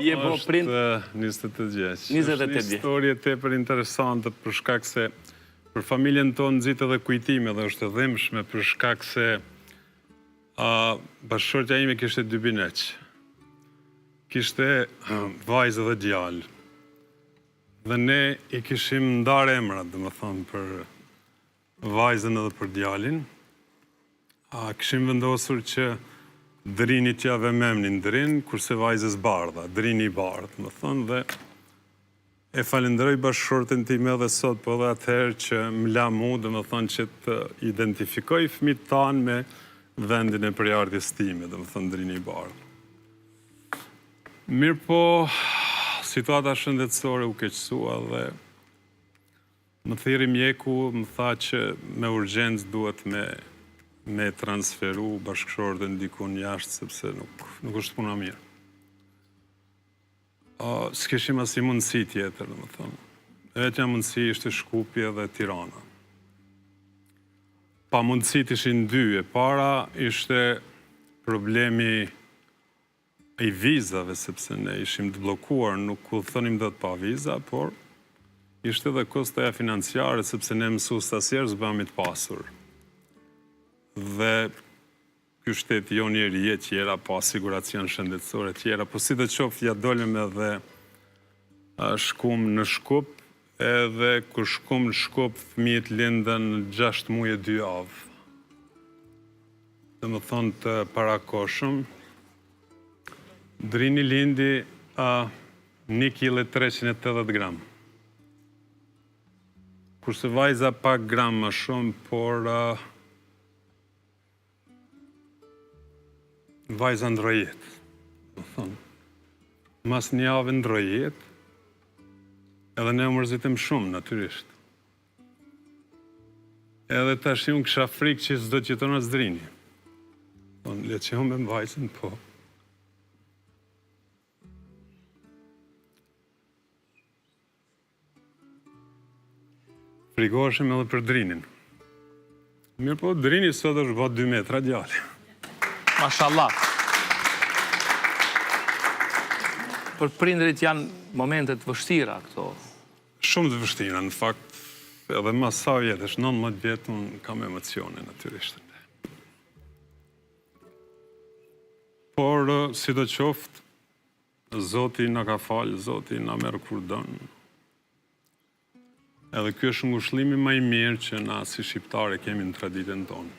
Je bo prind? Është 28 vjeç. 28 Është një historje tepër interesante për shkak se për familjen tonë nxit edhe kujtime dhe është e dhimbshme për shkak se bashkëshortja ime kishte 2 bineq. Kishte vajzë dhe djalë. Dhe ne i kishim ndarë emrat, domethënë, për vajzën edhe për djalin. Kishim vendosur që Drini t'ja vëmemnin Drin, kurse vajzës Bardha, Drini i Bardh, domethënë, dhe e falenderoj bashkëshorten time edhe sot, po edhe atëherë që më la mu, domethënë, që të identifikoj fëmijët tanë me vendin e përjardhjes time, domethënë Drini i Bardh. Mirë po, situata shëndetësore u keqësua dhe më thiri mjeku, më tha që me urgjencë duhet me transferu bashkëshorten dikun jashtë, sepse nuk është puna mirë. S'kishim asnjë mundësi tjetër, domethënë. Vetja mundësi ishte Shkupje dhe Tirana. Pa mundësit ishin 2. E para ishte problemi i vizave, sepse ne ishim të blokuar, nuk udhëtonim dot pa viza, por ishte edhe kostaja financiare, sepse ne mësues asnjëherë s'bëhemi të pasur. Dhe ky shteti jo njeri tjera, pa asiguracion shëndetësore tjera, po si të qoftë ja dolëm edhe shkum në Shkup, edhe kur shkum në Shkup, fëmijët lindën 6 muaj e 2 javë. Domethënë të parakoshëm, Drini lindi 1 kg 380 gram. Kurse vajza pak gram më shumë, por vajza ndrojet. Mas një javë ndrojet, edhe ne u mërzitëm shumë, natyrisht. Edhe tash unë kisha frikë që s'do të jeton as Drini. Le që unë me vajzën, po. Frikoheshim edhe për Drinin. Mirë po, Drini sot është bë 2 metra djali. Mashallah. Për prindrit janë momentet vështira këto. Shumë të vështira, në fakt, edhe mas sa vjetësh, 19 vjetë, unë kam emocione, natyrisht. Por, si do qoftë, Zoti na ka falë, Zoti na merr kur don. Edhe ky është ngushëllimi më i mirë që na si shqiptarë kemi në traditën tonë.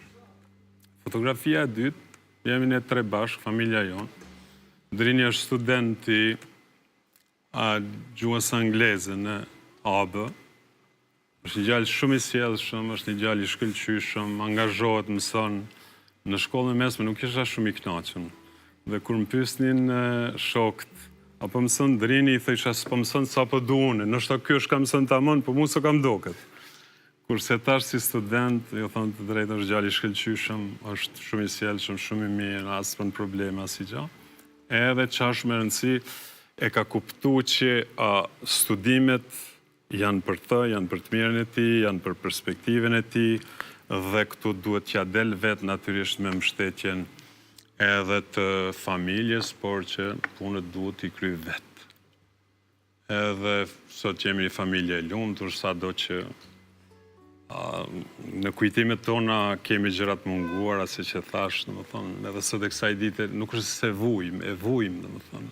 Fotografia e dytë, jemi ne 3 bashkë, familja jonë. Drini është student i gjuhës angleze në AB. Është një djalë shumë i sjellshëm, është një djalë i shkëlqyshëm, angazhohet, mëson. Në shkollën e mesme nuk isha shumë i kënaqur. Dhe kur më pyesnin shokët, apo mëson Drini, i thësha s'po mëson sa po duone, nështë ky është ka mëson tamam, po mu s'o kam doket. Kurse tash si student, jo thonë të drejtë, është djalë i shkëlqyshëm, është shumë i sjellshëm, shumë i mirë, as pa probleme as i gjë. Edhe ç'është më rëndësi, e ka kuptuar që studimet janë për të, janë për të mirën e tij, janë për perspektivën e tij, dhe këtu duhet t'ja del vetë natyrisht me mbështetjen edhe të familjes, por që punët duhet t'i kry vetë. Edhe sot jemi një familje e lumtur, sado që në kujtimet tona kemi gjërat munguara, se që thash, domethënë, edhe sot e kësaj dite nuk është se vujmë, e vujmë, domethënë.